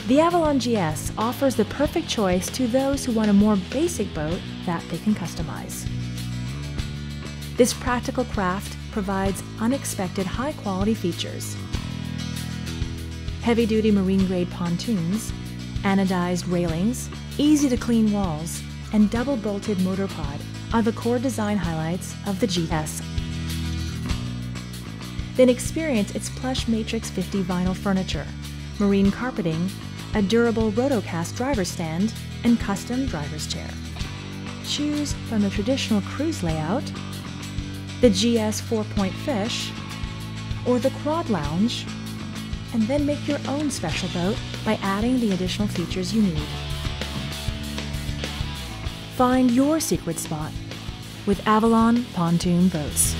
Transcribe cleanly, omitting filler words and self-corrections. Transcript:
The Avalon GS offers the perfect choice to those who want a more basic boat that they can customize. This practical craft provides unexpected high-quality features. Heavy-duty marine-grade pontoons, anodized railings, easy-to-clean walls, and double-bolted motor pod are the core design highlights of the GS. Then experience its plush Matrix 50 vinyl furniture, marine carpeting, a durable rotocast driver's stand, and custom driver's chair. Choose from the traditional cruise layout, the GS 4-point fish, or the quad lounge, and then make your own special boat by adding the additional features you need. Find your secret spot with Avalon Pontoon Boats.